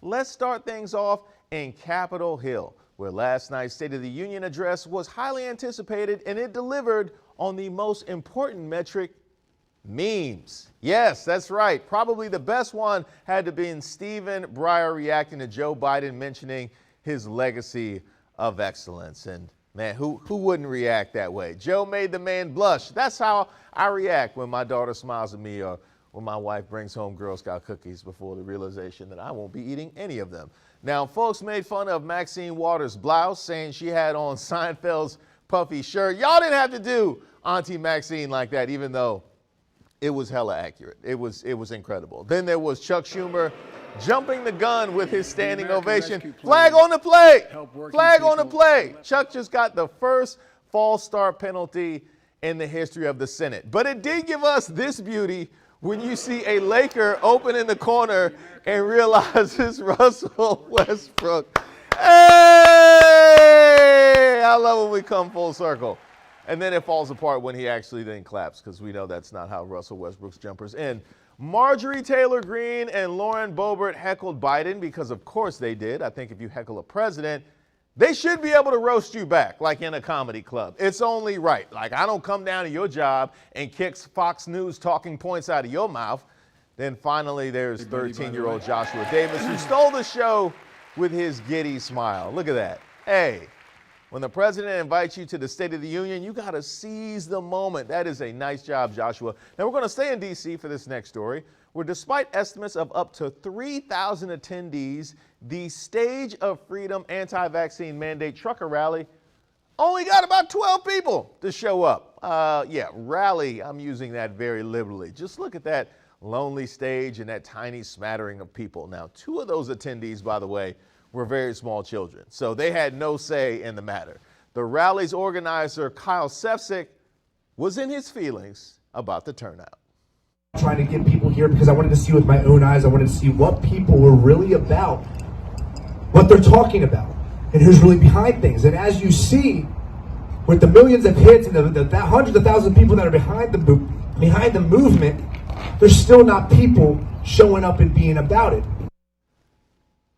let's start things off in Capitol Hill, where last night's State of the Union address was highly anticipated and it delivered on the most important metric, memes. Yes, that's right. Probably the best one had to be in Stephen Breyer reacting to Joe Biden mentioning his legacy of excellence. And man, who wouldn't react that way? Joe made the man blush. That's how I react when my daughter smiles at me or when my wife brings home Girl Scout cookies before the realization that I won't be eating any of them. Now, folks made fun of Maxine Waters' blouse, saying she had on Seinfeld's puffy shirt. Y'all didn't have to do Auntie Maxine like that, even though it was hella accurate. It was incredible. Then there was Chuck Schumer jumping the gun with his standing ovation. Flag on the play. Flag on the play. Chuck just got the first false start penalty in the history of the Senate. But it did give us this beauty when you see a Laker open in the corner and realize it's Russell Westbrook. Hey! I love when we come full circle. And then it falls apart when he actually then claps, because we know that's not how Russell Westbrook's jumpers end. Marjorie Taylor Greene and Lauren Boebert heckled Biden, because of course they did. I think if you heckle a president, they should be able to roast you back, like in a comedy club. It's only right. Like, I don't come down to your job and kick Fox News talking points out of your mouth. Then finally there's 13-year-old Joshua Davis, who stole the show with his giddy smile. Look at that. Hey, when the president invites you to the State of the Union, you got to seize the moment. That is a nice job, Joshua. Now, we're going to stay in D.C. for this next story, where despite estimates of up to 3,000 attendees, the Stage of Freedom anti-vaccine mandate trucker rally only got about 12 people to show up. Yeah, rally, I'm using that very liberally. Just look at that lonely stage and that tiny smattering of people. Now, 2 of those attendees, by the way, were very small children, so they had no say in the matter. The rally's organizer, Kyle Sefcik, was in his feelings about the turnout. Trying to get people here because I wanted to see with my own eyes. I wanted to see what people were really about, what they're talking about, and who's really behind things. And as you see, with the millions of hits and the hundreds of thousands of people that are behind the movement, there's still not people showing up and being about it.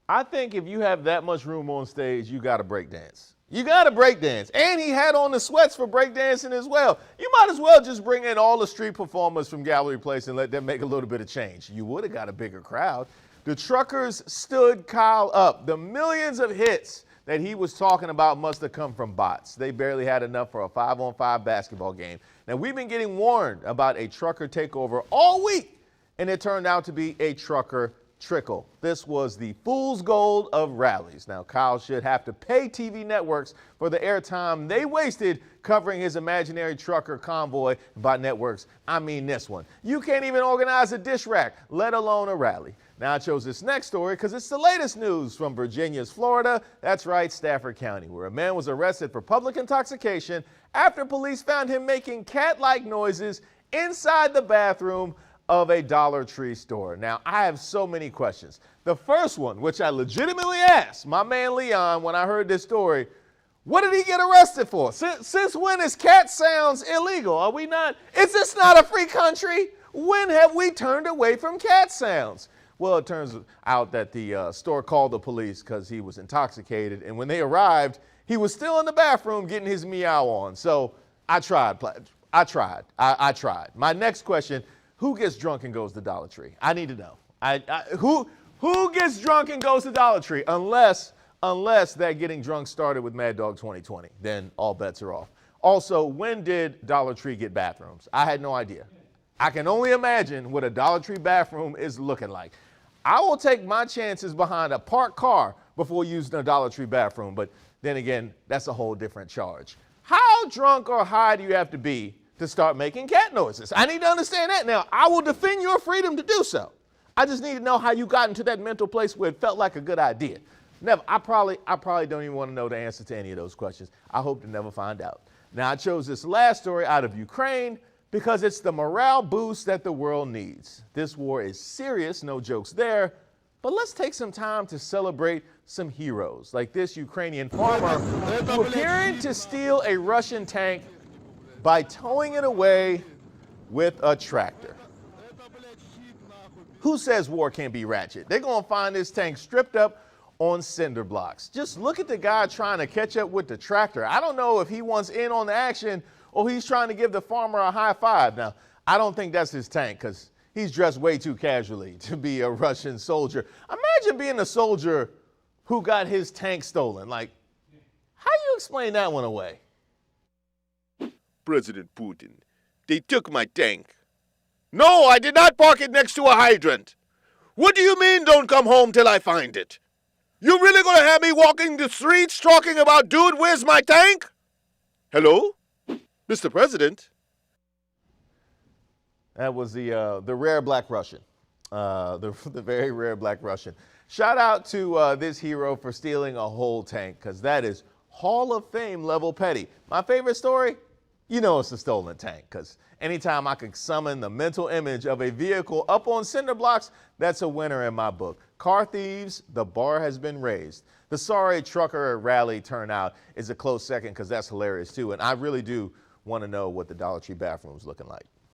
I think if you have that much room on stage, you got to break dance. You got to break dance. And he had on the sweats for breakdancing as well. You might as well just bring in all the street performers from Gallery Place and let them make a little bit of change. You would have got a bigger crowd. The truckers stood Kyle up. The millions of hits that he was talking about must have come from bots. They barely had enough for a 5-on-5 basketball game. Now, we've been getting warned about a trucker takeover all week, and it turned out to be a trucker trickle. This was the fool's gold of rallies. Now, Kyle should have to pay TV networks for the airtime they wasted covering his imaginary trucker convoy. By networks, I mean this one. You can't even organize a dish rack, let alone a rally. Now, I chose this next story because it's the latest news from Virginia's Florida. That's right, Stafford County, where a man was arrested for public intoxication after police found him making cat-like noises inside the bathroom of a Dollar Tree store. Now, I have so many questions. The first one, which I legitimately asked my man Leon when I heard this story, what did he get arrested for? Since when is cat sounds illegal? Are we not? Is this not a free country? When have we turned away from cat sounds? Well, it turns out that the store called the police because he was intoxicated, and when they arrived, he was still in the bathroom getting his meow on. So I tried. I tried. My next question, who gets drunk and goes to Dollar Tree? I need to know. Who gets drunk and goes to Dollar Tree? Unless that getting drunk started with Mad Dog 2020. Then all bets are off. Also, when did Dollar Tree get bathrooms? I had no idea. I can only imagine what a Dollar Tree bathroom is looking like. I will take my chances behind a parked car before using a Dollar Tree bathroom, but then again, that's a whole different charge. How drunk or high do you have to be to start making cat noises? I need to understand that. Now, I will defend your freedom to do so. I just need to know how you got into that mental place where it felt like a good idea. Never. I probably don't even want to know the answer to any of those questions. I hope to never find out. Now, I chose this last story out of Ukraine because it's the morale boost that the world needs. This war is serious, no jokes there, but let's take some time to celebrate some heroes, like this Ukrainian farmer who appearing to steal a Russian tank by towing it away with a tractor. Who says war can't be ratchet? They're going to find this tank stripped up on cinder blocks. Just look at the guy trying to catch up with the tractor. I don't know if he wants in on the action or he's trying to give the farmer a high five. Now, I don't think that's his tank because he's dressed way too casually to be a Russian soldier. Imagine being a soldier who got his tank stolen. Like, how do you explain that one away? President Putin, they took my tank. No, I did not park it next to a hydrant. What do you mean don't come home till I find it? You really gonna have me walking the streets talking about, dude, where's my tank? Hello? Mr. President? That was the rare black Russian, the very rare black Russian. Shout out to this hero for stealing a whole tank, because that is Hall of Fame level petty. My favorite story? You know it's a stolen tank, because anytime I can summon the mental image of a vehicle up on cinder blocks, that's a winner in my book. Car thieves, the bar has been raised. The sorry trucker rally turnout is a close second because that's hilarious too. And I really do want to know what the Dollar Tree bathroom's looking like.